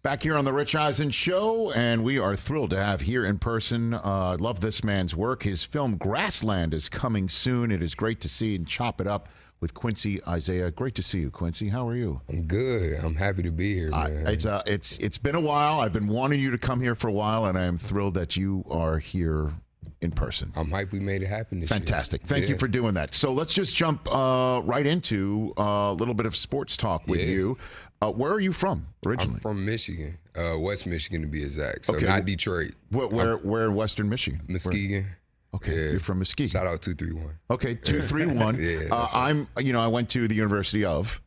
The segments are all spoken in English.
Back here on the Rich Eisen Show, and we are thrilled to have here in person. Love this man's work. His film Grassland is coming soon. It is great to see and chop it up with Quincy Isaiah. Great to see you, Quincy. How are you? I'm good. I'm happy to be here, man. It's been a while. I've been wanting you to come here for a while, and I am thrilled that you are here in person. I'm hyped we made it happen this year. Fantastic. Thank you for doing that. So let's just jump right into a little bit of sports talk with you. Where are you from originally? I'm from Michigan, West Michigan to be exact. So not Detroit. Where in Western Michigan? Muskegon. Okay, you're from Muskegon. Shout out 231. Okay, 231. I went to the University of.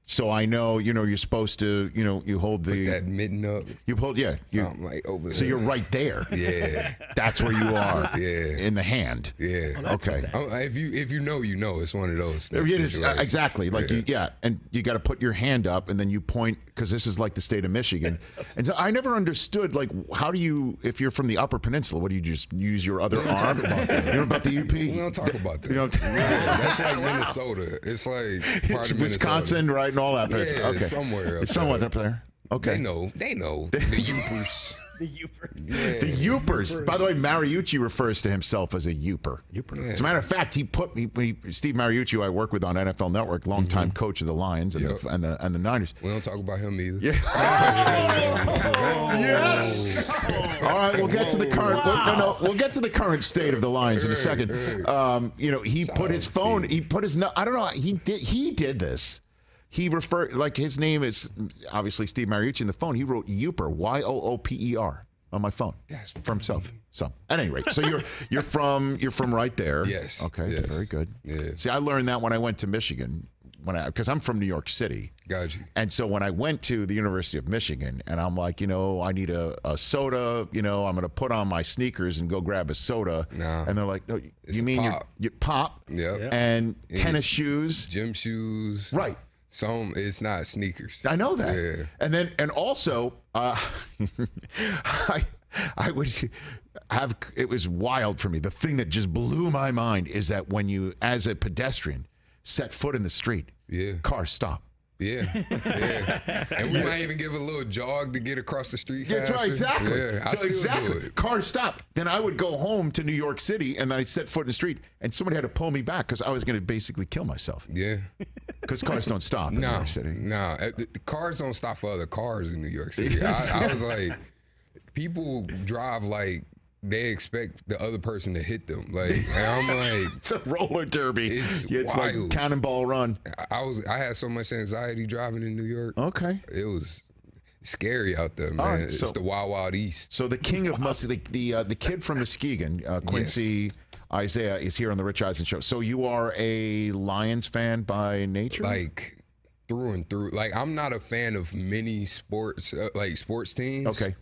So I know, you're supposed to, you hold the... Put that mitten up. You hold, Something like over so there. you're right there. Yeah. That's where you are. Yeah. In the hand. Yeah. Okay. If you know, it's one of those exactly. Like, and you got to put your hand up and then you point, because this is like the state of Michigan. And so I never understood, like, how do you, if you're from the Upper Peninsula, what do you just use your other arm? Talk about that. You know about the UP? We don't talk about that. That's like Minnesota. It's like part of Wisconsin, Minnesota. right? And all that. Yeah, okay. Somewhere up it's somewhat up there. Okay. They know. The Yoopers. The Yoopers. Yeah. The Yoopers. By the way, Mariucci refers to himself as a Youper. Yeah. As a matter of fact, Steve Mariucci, who I work with on NFL Network, longtime coach of the Lions and the Niners. We don't talk about him either. Yeah. Yes. All right, we'll get to the current. We'll get to the current state of the Lions in a second. He put his phone. He put his. I don't know. He did this. He referred, like, his name is obviously Steve Mariucci in the phone. He wrote Youper, Yooper, on my phone for himself. So at any rate, so you're from right there. Yes. Okay. Yes. Very good. Yeah. See, I learned that when I went to Michigan, because I'm from New York City. Got you. And so when I went to the University of Michigan, and I'm like, I need a soda. I'm going to put on my sneakers and go grab a soda. Nah. And they're like, no, you mean pop. your pop? Yep. And tennis shoes. Gym shoes. Right. It's not sneakers. I know that. Yeah. And also, I would have, it was wild for me. The thing that just blew my mind is that when you, as a pedestrian, set foot in the street, cars stop. Yeah. And we might even give a little jog to get across the street faster. That's right, exactly. Yeah, so exactly. Cars stop. Then I would go home to New York City, and then I'd set foot in the street, and somebody had to pull me back because I was going to basically kill myself. Yeah. Because cars don't stop in New York City. No, the cars don't stop for other cars in New York City. I was like, people drive like they expect the other person to hit them. Like, and I'm like, it's a roller derby. It's wild. like Cannonball Run. I had so much anxiety driving in New York. Okay. It was scary out there, man. Right, it's the Wild Wild East. So the king of the kid from Muskegon, Quincy Isaiah, is here on the Rich Eisen Show. So you are a Lions fan by nature? Like through and through. Like, I'm not a fan of many sports, like sports teams. Okay.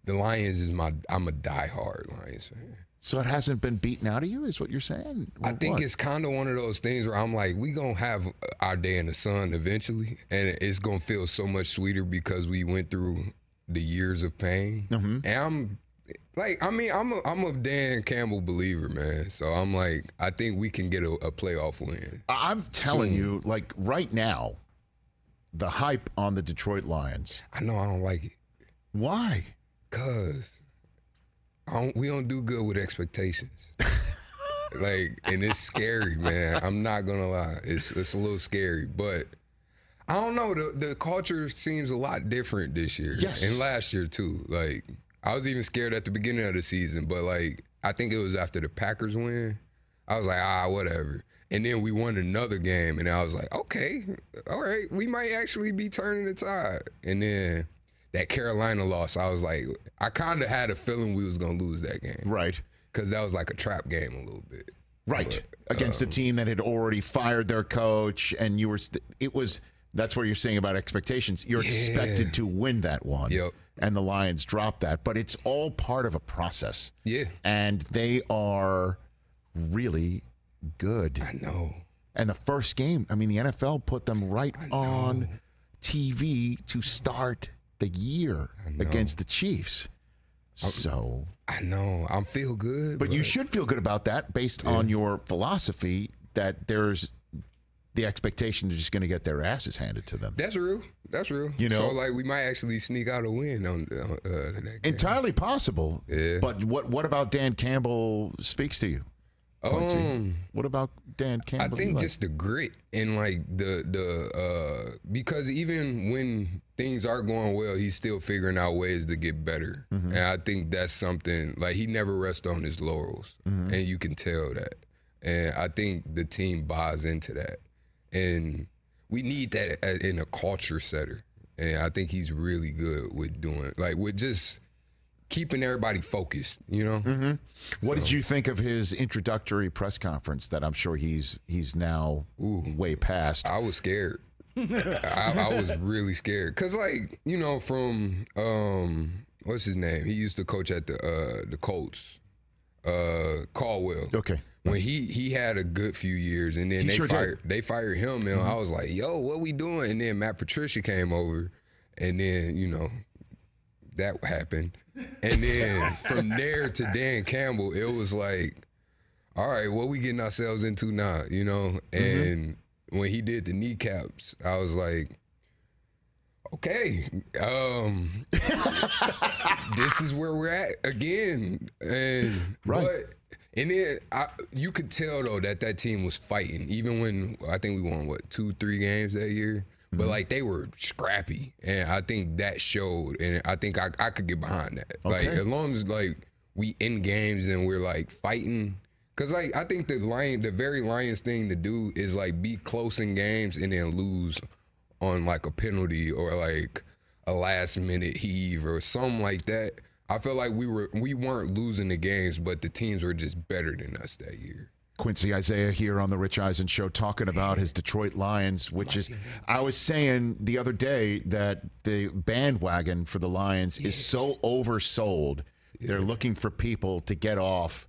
The Lions I'm a diehard Lions fan. So it hasn't been beaten out of you, is what you're saying? I think it's kind of one of those things where I'm like, we going to have our day in the sun eventually, and it's going to feel so much sweeter because we went through the years of pain. Mm-hmm. And I'm a Dan Campbell believer, man. So I'm like, I think we can get a playoff win. I'm telling you, like, right now, the hype on the Detroit Lions. I know I don't like it. Why? Because we don't do good with expectations. And it's scary, man. I'm not going to lie. It's a little scary. But I don't know. The culture seems a lot different this year. Yes. And last year, too. Like, I was even scared at the beginning of the season. But, like, I think it was after the Packers win. I was like, whatever. And then we won another game. And I was like, okay, all right. We might actually be turning the tide. And then that Carolina loss, I was like, I kind of had a feeling we was going to lose that game. Right. Because that was like a trap game a little bit. Right. But, against a team that had already fired their coach, and that's where you're saying about expectations. You're expected to win that one. Yep. And the Lions dropped that. But it's all part of a process. Yeah. And they are really good. I know. And the first game, the NFL put them right on TV to start the year against the Chiefs. So I know. I feel good. But you should feel good about that based on your philosophy that there's the expectation they're just going to get their asses handed to them. That's real. That's real. You know, so like we might actually sneak out a win on that game. Entirely possible. Yeah. But what about Dan Campbell speaks to you? Quincy? What about Dan Campbell? I think just the grit and like the because even when things are going well, he's still figuring out ways to get better. And I think that's something like he never rests on his laurels, and you can tell that. And I think the team buys into that, and we need that in a culture setter. And I think he's really good with doing with just keeping everybody focused, you know? What did you think of his introductory press conference that I'm sure he's now way past? I was scared. I was really scared. Because, from, what's his name? He used to coach at the Colts, Caldwell. Okay. When he had a good few years, and then they fired him, and I was like, yo, what we doing? And then Matt Patricia came over, and then, that happened. And then from there to Dan Campbell, it was like, all right, what we getting ourselves into now, And when he did the kneecaps, I was like, okay, this is where we're at again. And and then you could tell though that team was fighting, even when I think we won 2-3 games that year. But they were scrappy, and I think that showed, and I think I could get behind that. Okay. As long as we in games and we're fighting, because I think the very Lions thing to do is be close in games and then lose on a penalty or a last minute heave or something like that. I feel like we weren't losing the games, but the teams were just better than us that year. Quincy Isaiah here on the Rich Eisen Show talking about his Detroit Lions, which is, I was saying the other day that the bandwagon for the Lions is so oversold. They're looking for people to get off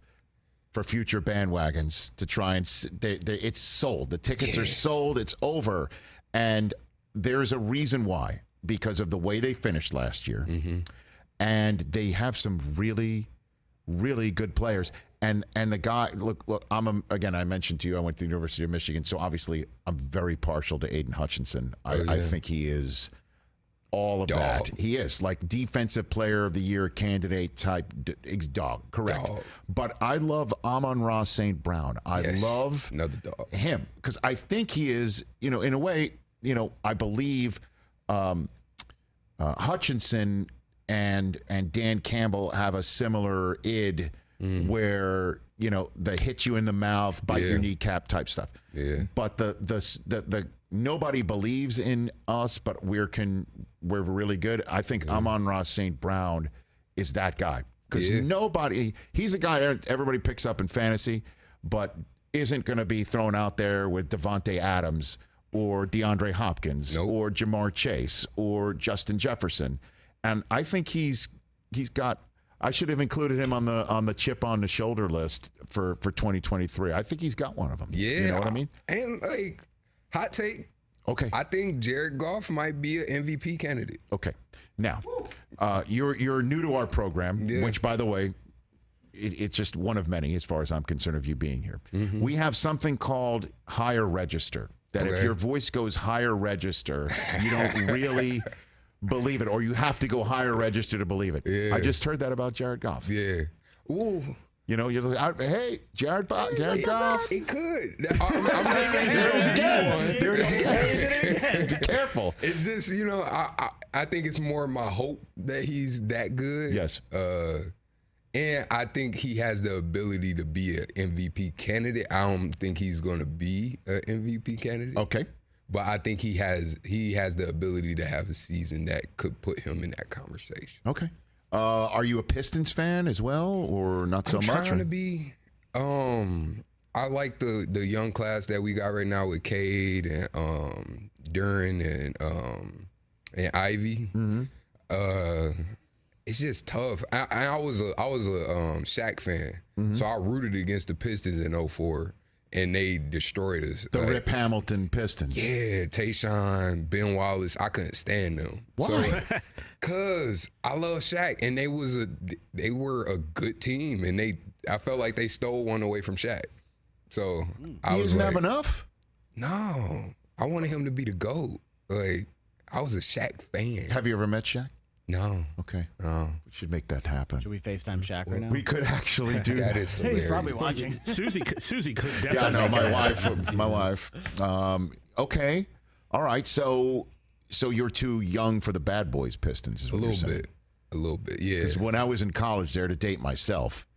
for future bandwagons to try and, it's sold. The tickets are sold. It's over. And there's a reason why, because of the way they finished last year. And they have some really, really good players. And the guy, look, I mentioned to you, I went to the University of Michigan, so obviously I'm very partial to Aiden Hutchinson. I think he is all of that. He is defensive player of the year candidate type dog, correct. Dog. But I love Amon-Ra St. Brown. I love another dog. Him, because I think he is, in a way, I believe Hutchinson and Dan Campbell have a similar id where they hit you in the mouth, bite your kneecap type stuff. But the nobody believes in us, but we're really good. I think Amon-Ra St. Brown is that guy, because he's a guy that everybody picks up in fantasy, but isn't going to be thrown out there with Devontae Adams or DeAndre Hopkins or Jamar Chase or Justin Jefferson. And I think he's got. I should have included him on the chip on the shoulder list for 2023. I think he's got one of them. Yeah, you know what I mean. And hot take. Okay. I think Jared Goff might be an MVP candidate. Okay. Now, you're new to our program, which, by the way, it's just one of many as far as I'm concerned of you being here. We have something called higher register. That if your voice goes higher register, you don't really believe it, or you have to go higher register to believe it. I just heard that about Jared Goff. Ooh. You're like, hey, Jared Goff. He could. I'm just saying. There it is again. Be careful. It's just, I think it's more my hope that he's that good. Yes. And I think he has the ability to be an MVP candidate. I don't think he's going to be an MVP candidate. Okay. But I think he has the ability to have a season that could put him in that conversation. Okay. Are you a Pistons fan as well, or not so much? I'm trying to be. I like the young class that we got right now with Cade and Duran and Ivy. It's just tough. I was a Shaq fan, so I rooted against the Pistons in 2004. And they destroyed us. The Rip Hamilton Pistons. Yeah, Tayshaun, Ben Wallace. I couldn't stand them. Why? Cause I love Shaq, and they were a good team, and I felt like they stole one away from Shaq. So he doesn't have enough. No, I wanted him to be the GOAT. Like, I was a Shaq fan. Have you ever met Shaq? No. Okay. No. We should make that happen. Should we FaceTime Shaq right now? We could actually do That that. is Hey, hilarious. he's probably watching. Susie could definitely. Yeah, no, make my it wife. My wife. Okay. All right. So you're too young for the Bad Boys Pistons. Is A what you're little saying. bit. A little bit, yeah. Because when I was in college there to date myself,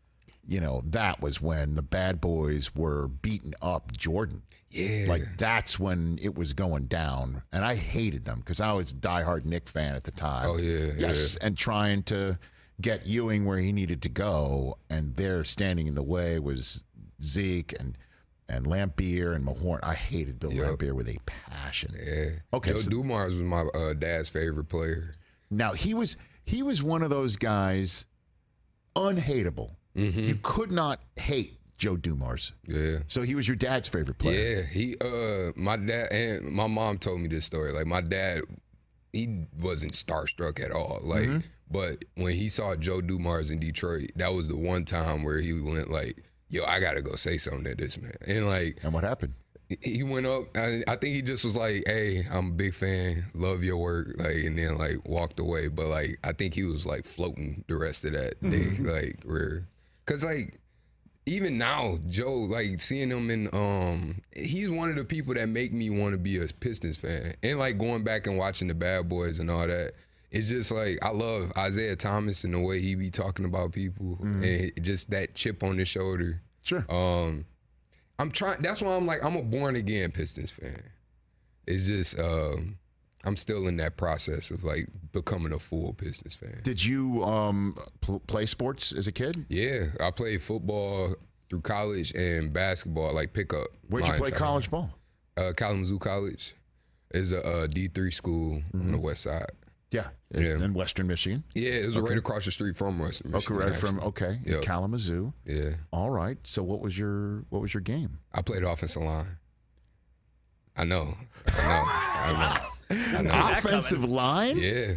that was when the Bad Boys were beating up Jordan. Yeah. Like, that's when it was going down. And I hated them because I was a diehard Knick fan at the time. Oh, yeah. Yes. And trying to get Ewing where he needed to go. And there standing in the way was Zeke and Lampier and Mahorn. I hated Bill Lampier with a passion. Yeah. Okay, Joe so- Dumars was my dad's favorite player. Now, he was one of those guys, unhateable. Mm-hmm. You could not hate Joe Dumars. Yeah. So he was your dad's favorite player. Yeah, he my dad and my mom told me this story. Like, my dad, he wasn't starstruck at all. Like, but when he saw Joe Dumars in Detroit, that was the one time where he went like, yo, I gotta go say something to this man. And like, And what happened? he went up. I think he just was like, hey, I'm a big fan, love your work, like, and then like walked away. But like, I think he was like floating the rest of that day, like, cause like, even now, Joe, like, seeing him in, he's one of the people that make me want to be a Pistons fan. And like, going back and watching the Bad Boys and all that, it's just like, I love Isaiah Thomas and the way he be talking about people and just that chip on his shoulder. Sure. I'm trying. That's why I'm like, I'm a born again Pistons fan. It's just I'm still in that process of like becoming a full Pistons fan. Did you play sports as a kid? Yeah, I played football through college and basketball, like pickup. Where'd you play college ball? Kalamazoo College is a D3 school on the west side. Yeah. Yeah. In Western Michigan. Yeah, it was right across the street from Western Michigan. Okay, right from actually. in Yep. Kalamazoo. Yeah, All right. So what was your game? I played offensive line. I know. Offensive line? Yeah.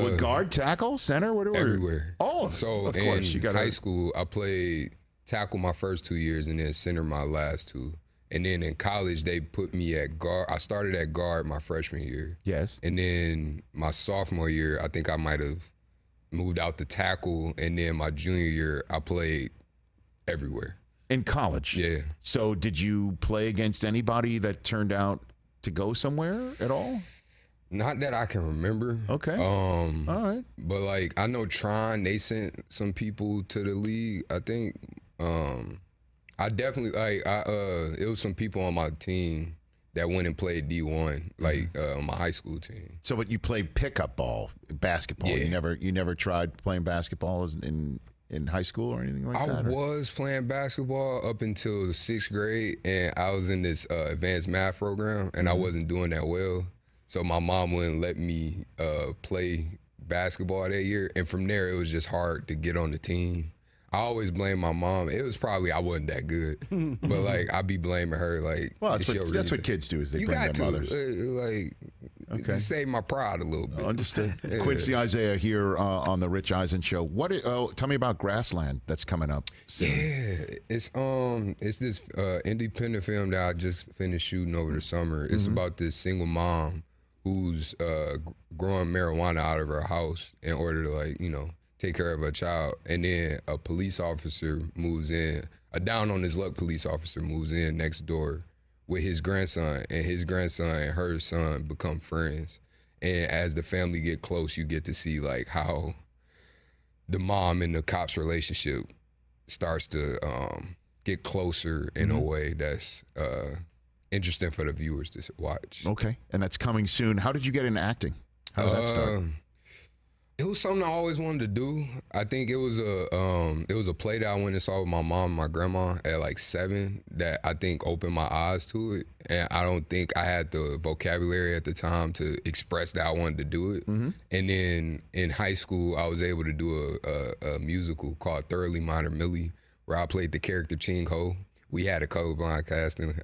With guard, tackle, center, whatever. Everywhere. Oh, so of in course you got high school, I played tackle my first 2 years and then center my last 2. And then in college, they put me at guard. I started at guard my freshman year. Yes. And then my sophomore year, I think I might have moved out to tackle. And then my junior year, I played everywhere. In college. Yeah. So did you play against anybody that turned out to go somewhere at all? Not that I can remember. Okay. All right. But like, I know Tron, they sent some people to the league, I think. I definitely it was some people on my team that went and played D1, like on my high school team. So, but you played pickup ball, basketball. Yeah. You never tried playing basketball in high school or anything like that? I was playing basketball up until 6th grade, and I was in this advanced math program, and I wasn't doing that well. So my mom wouldn't let me play basketball that year, and from there it was just hard to get on the team. I always blame my mom. It was probably I wasn't that good, but like I be blaming her. Like, Well, it's your that's reason. what kids do is they You blame got their to mothers. to save my pride a little bit. Understood. Quincy Isaiah here on the Rich Eisen Show. Tell me about Grassland that's coming up soon. Yeah, it's this independent film that I just finished shooting over the summer. It's about this single mom who's growing marijuana out of her house in order to take care of her child. And then a police officer moves in, a down on his luck police officer moves in next door with his grandson, and his grandson and her son become friends. And as the family get close, you get to see like how the mom and the cop's relationship starts to get closer in a way that's interesting for the viewers to watch. Okay, and that's coming soon. How did you get into acting? How did that start? It was something I always wanted to do. I think it was a play that I went and saw with my mom and my grandma at like 7 that I think opened my eyes to it. And I don't think I had the vocabulary at the time to express that I wanted to do it. And then in high school, I was able to do a musical called Thoroughly Minor Millie, where I played the character Ching Ho. We had a colorblind casting.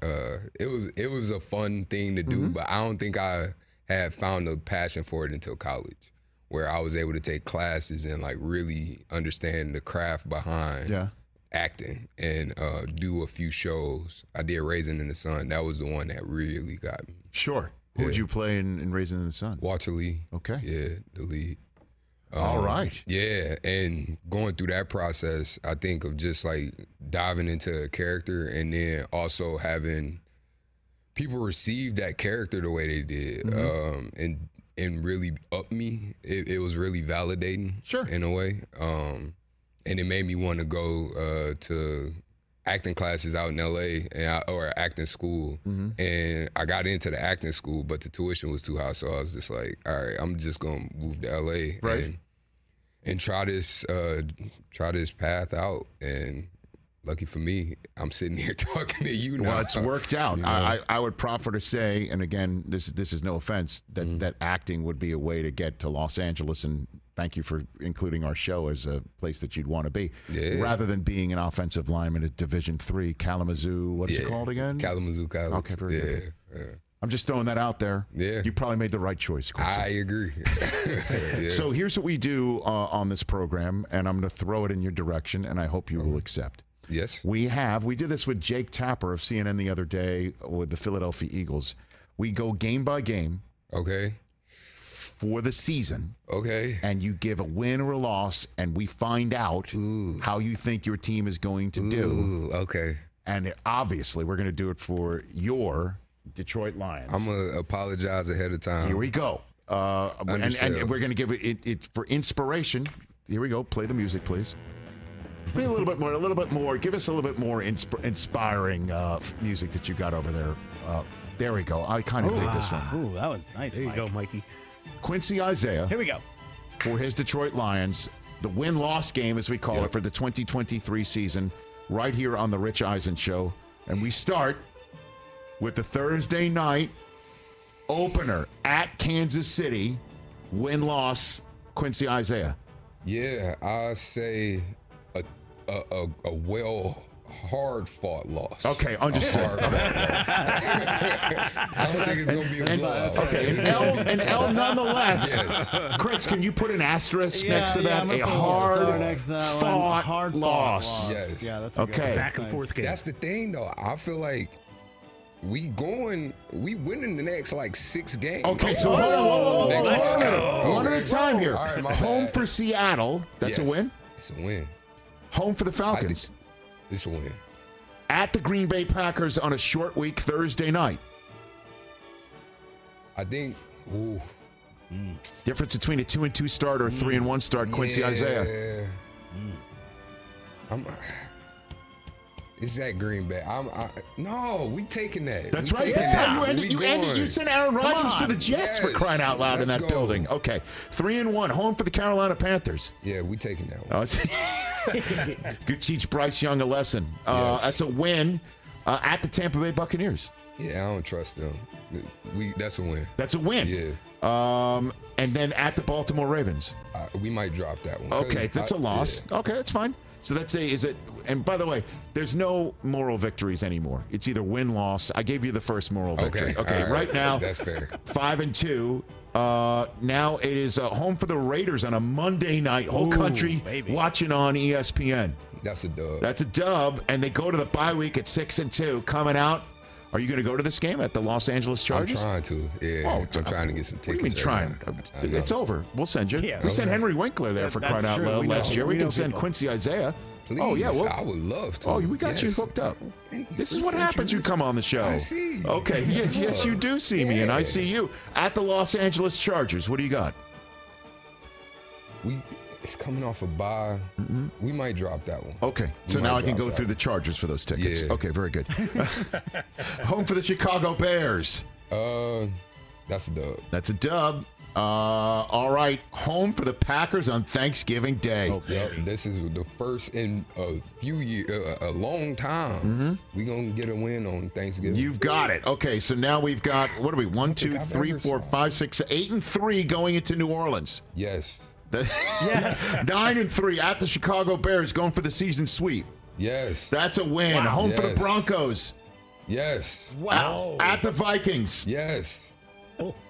It was a fun thing to do, but I don't think I had found a passion for it until college, where I was able to take classes and like really understand the craft behind acting and do a few shows. I did Raisin in the Sun. That was the one that really got me. Sure. Who would you play in Raisin in the Sun? Walter Lee. Okay. Yeah, the lead. All right. Yeah, and going through that process, I think of just like diving into a character and then also having people receive that character the way they did, and really up me. It was really validating, sure, in a way, and it made me want to go to acting classes out in LA or acting school, and I got into the acting school, but the tuition was too high, so I was just like, all right, I'm just gonna move to LA, right, and try this path out. And lucky for me, I'm sitting here talking to you now. Well, it's worked out. You know? I would proffer to say, and again, this is no offense, that acting would be a way to get to Los Angeles, and thank you for including our show as a place that you'd want to be, rather than being an offensive lineman at Division III, Kalamazoo. What is it called again? Kalamazoo College. Okay, very good. I'm just throwing that out there. Yeah. You probably made the right choice, Quincy. I agree. So here's what we do on this program, and I'm going to throw it in your direction, and I hope you will accept. Yes. We did this with Jake Tapper of CNN the other day with the Philadelphia Eagles. We go game by game. Okay. For the season. Okay. And you give a win or a loss, and we find out how you think your team is going to do. Okay. And obviously, we're going to do it for your Detroit Lions. I'm going to apologize ahead of time. Here we go. And we're going to give it for inspiration. Here we go. Play the music, please. Be a little bit more. Give us a little bit more inspiring music that you got over there. There we go. I kind of dig this one. Ooh, that was nice. There you go, Mikey. Quincy Isaiah. Here we go. For his Detroit Lions, the win-loss game, as we call it, for the 2023 season, right here on the Rich Eisen Show. And we start with the Thursday night opener at Kansas City. Win-loss, Quincy Isaiah. Yeah, I say a hard-fought loss. Okay, understood. I don't think it's going to be a blowout. Okay, an L nonetheless. Yes. Chris, can you put an asterisk next to that? A hard loss. Yes. Yeah, that's a okay. good one. Back and forth game. That's the thing, though. I feel like we winning the next like 6 games. Okay, so hold on. Let's go. One at a time here. All right, my Home bad. for Seattle. That's a win. It's a win. Home for the Falcons. It's a win. At the Green Bay Packers on a short week Thursday night. I think. Difference between a 2-2 start or a 3-1 start, Quincy Isaiah. It's at Green Bay. No, we taking that. That's right. That's how you ended. You sent Aaron Rodgers to the Jets Yes. for crying out loud in Let's that go. building. Okay, 3-1. Home for the Carolina Panthers. Yeah, we taking that one. Good, teach Bryce Young a lesson. Yes. That's a win at the Tampa Bay Buccaneers. Yeah, I don't trust them. That's a win. That's a win. Yeah. And then at the Baltimore Ravens. We might drop that one. Okay, that's a loss. Yeah. Okay, that's fine. So and by the way, there's no moral victories anymore. It's either win-loss. I gave you the first moral victory. Okay, all right now, that's fair. 5-2. Now it is home for the Raiders on a Monday night. Whole country watching on ESPN. That's a dub. That's a dub, and they go to the bye week at 6-2. Coming out, are you going to go to this game at the Los Angeles Chargers? I'm trying to. Yeah, I'm trying to get some tickets. What do you mean trying? It's over. We'll send you. Yeah, we sent Henry Winkler there for crying out loud last year. We can send Quincy Isaiah. Please, oh yeah, I would love to. Oh, we got you hooked up. This is what happens. You come on the show. I see you. Okay, yes, you do see me, and I see you at the Los Angeles Chargers. What do you got? It's coming off a bye. We might drop that one. Okay, so now I can go through the Chargers for those tickets. Yeah. Okay, very good. Home for the Chicago Bears. That's a dub. That's a dub. All right, home for the Packers on Thanksgiving Day. Yep, this is the first in a few years, a long time. We gonna get a win on Thanksgiving. You've got it. Okay, so now we've got, what are we, 1, 2, 3, 4, 5, 6, 8-3 going into New Orleans. Yes. Yes. 9-3 at the Chicago Bears going for the season sweep. Yes. That's a win. Wow. Home for the Yes. Broncos. Yes. Wow. At the Vikings. Yes.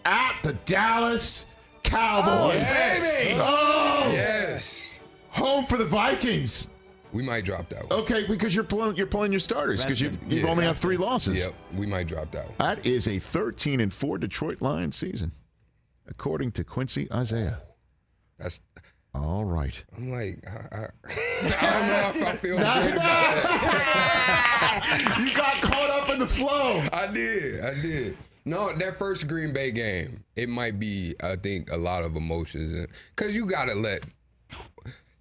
At the Dallas Cowboys. Yes. Oh, Yes. home for the Vikings. We might drop that one. Okay, because you're pulling your starters because you've only have 3 losses. Yep, we might drop that one. That is a 13-4 Detroit Lions season, according to Quincy Isaiah. That's all right. I'm like, I don't know if I feel great about that. You got caught up in the flow. I did. No, that first Green Bay game, it might be, I think, a lot of emotions, because you gotta let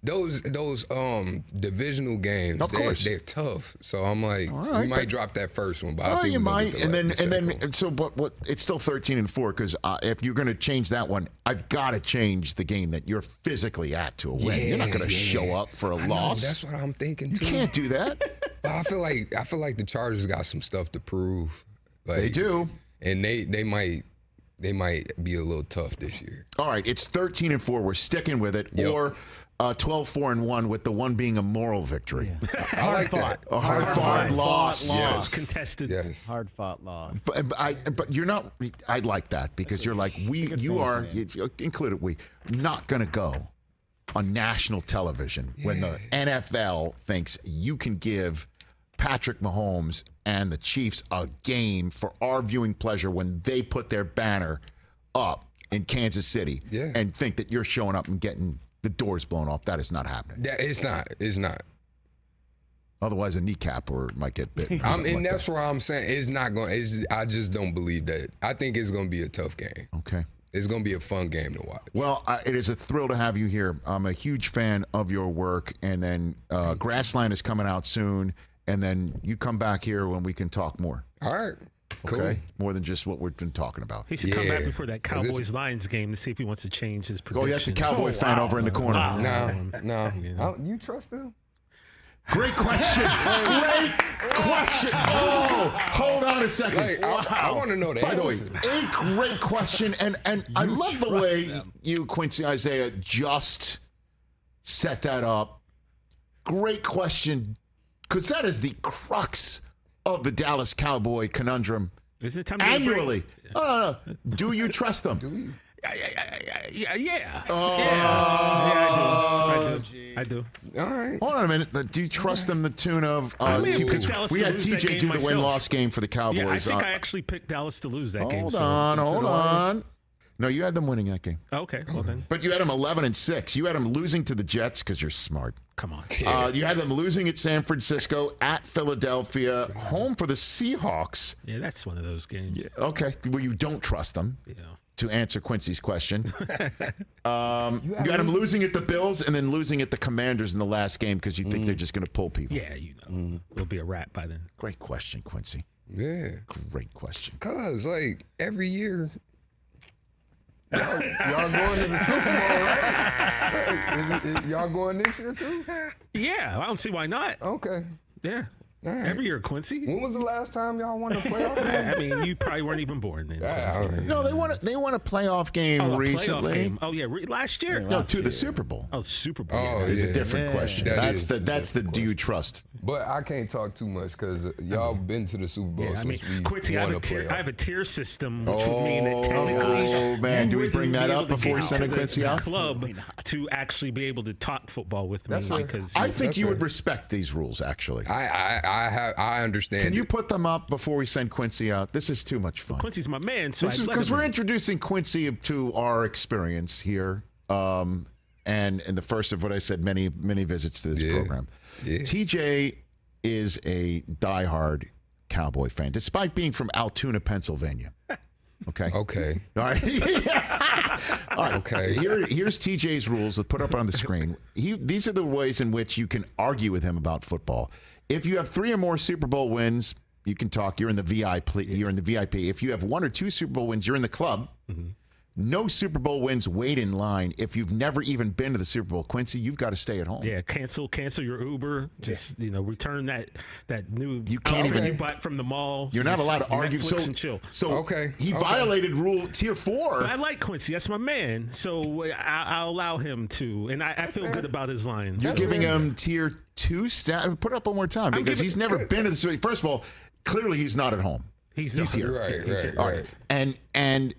those divisional games. Of course, they're tough. So I'm like, we might drop that first one, but I think you might. And then So, what? It's still 13-4 because if you're going to change that one, I've got to change the game that you're physically at to a win. You're not going to show up for a loss. That's what I'm thinking too. You can't do that. But I feel like the Chargers got some stuff to prove. Like, they do, and they might be a little tough this year. All right, it's 13-4. We're sticking with it, or 12-4-1 with the one being a moral victory. Yeah. I like that. A hard-fought loss. Yes. Contested. Yes. Hard-fought loss. But you're not. I like that because you're like you are. Included we not going to go on national television when the NFL thinks you can give Patrick Mahomes and the Chiefs a game for our viewing pleasure when they put their banner up in Kansas City and think that you're showing up and getting the doors blown off. That is not happening. Yeah, it's not. Otherwise, a kneecap or might get bit. And that's why I'm saying it's not going. I just don't believe that. I think it's going to be a tough game. Okay. It's going to be a fun game to watch. Well, it is a thrill to have you here. I'm a huge fan of your work. And then Grassland is coming out soon. And then you come back here when we can talk more. All right. Cool. Okay, more than just what we've been talking about. He should come back before that Cowboys-Lions game to see if he wants to change his prediction. Oh, that's the Cowboy fan over in the corner. No. You trust him? Great question. Great question. Oh, hold on a second. I want to know that. By the way, a great question. And I love the way you, Quincy Isaiah, just set that up. Great question, because that is the crux of the Dallas Cowboy conundrum. Is it time annually? Do you trust them? Do you? Yeah. I do. All right. Hold on a minute. Do you trust them the tune of? we had TJ do the win-loss game for the Cowboys. Yeah, I think I actually picked Dallas to lose that game. Hold on. No, you had them winning that game. Okay, well then. But you had them 11-6. You had them losing to the Jets because you're smart. Come on. You had them losing at San Francisco, at Philadelphia, home for the Seahawks. Yeah, that's one of those games. Yeah, okay. Well, you don't trust them. Yeah. To answer Quincy's question. You had them losing at the Bills and then losing at the Commanders in the last game because you think they're just going to pull people. Yeah, it'll be a wrap by then. Great question, Quincy. Yeah. Great question. Because, every year, y'all going to the Super Bowl, right? Y'all going this year, too? Yeah, I don't see why not. Okay. Yeah. Right. Every year, Quincy. When was the last time y'all won a playoff game? I mean, you probably weren't even born then. No, they won a playoff game recently. Playoff game. Oh yeah, last year. No, to the Super Bowl. Oh, Super Bowl. Oh, is a different question. That's the do you trust? But I can't talk too much because y'all been to the Super Bowl. Yeah, I mean, Quincy, I have a tier system, which would mean that technically, man, do we bring that up before we send Quincy out? Club to actually be able to talk football with me because I think you would respect these rules. Actually, I understand. Can you put them up before we send Quincy out? This is too much fun. Quincy's my man, so this is because we're introducing Quincy to our experience here, and the first of what I said, many visits to this program. Yeah. TJ is a diehard Cowboy fan, despite being from Altoona, Pennsylvania. Okay. Okay. All right. All right. Okay. Here's TJ's rules. Let's put up on the screen. These are the ways in which you can argue with him about football. If you have 3 or more Super Bowl wins, you can talk. You're in the VIP. You're in the VIP. If you have 1 or 2 Super Bowl wins, you're in the club. Mm-hmm. No Super Bowl wins, wait in line. If you've never even been to the Super Bowl, Quincy, you've got to stay at home. Yeah, cancel your Uber. Just return that new you can't even you bought from the mall. You're not allowed to argue. Netflix and chill. So okay, he violated rule tier 4. But I like Quincy. That's my man. So I'll allow him to, and I feel good about his lines. You're giving him tier 2 stat. Put it up one more time because he's never been to the. First of all, clearly he's not at home. He's here. Right. And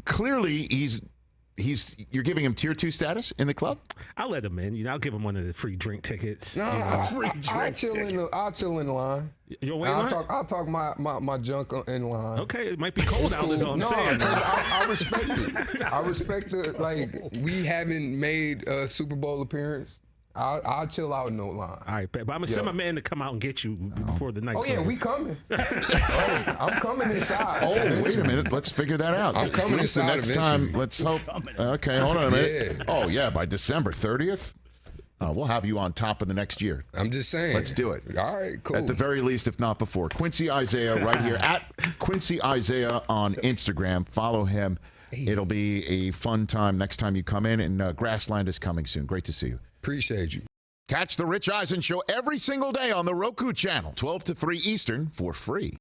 clearly he's you're giving him tier 2 status in the club? I'll let him in. I'll give him one of the free drink tickets. No, I'll chill in the line. You'll wait line? I'll talk my junk in line. Okay, it might be cold out. Is all I'm saying. I respect it. I respect it. Like, we haven't made a Super Bowl appearance. I'll chill out in no line. All right, but I'm gonna send my man to come out and get you before the night's over. We coming. I'm coming inside. Oh, wait a minute. Let's figure that out. I'm coming At least the inside next eventually. time. Let's hope. Okay, hold on a minute. Yeah. Oh, yeah, by December 30th, we'll have you on top of the next year. I'm just saying. Let's do it. All right, cool. At the very least, if not before. Quincy Isaiah right here at Quincy Isaiah on Instagram. Follow him. It'll be a fun time next time you come in, and Grassland is coming soon. Great to see you. Appreciate you. Catch the Rich Eisen Show every single day on the Roku channel, 12 to 3 Eastern, for free.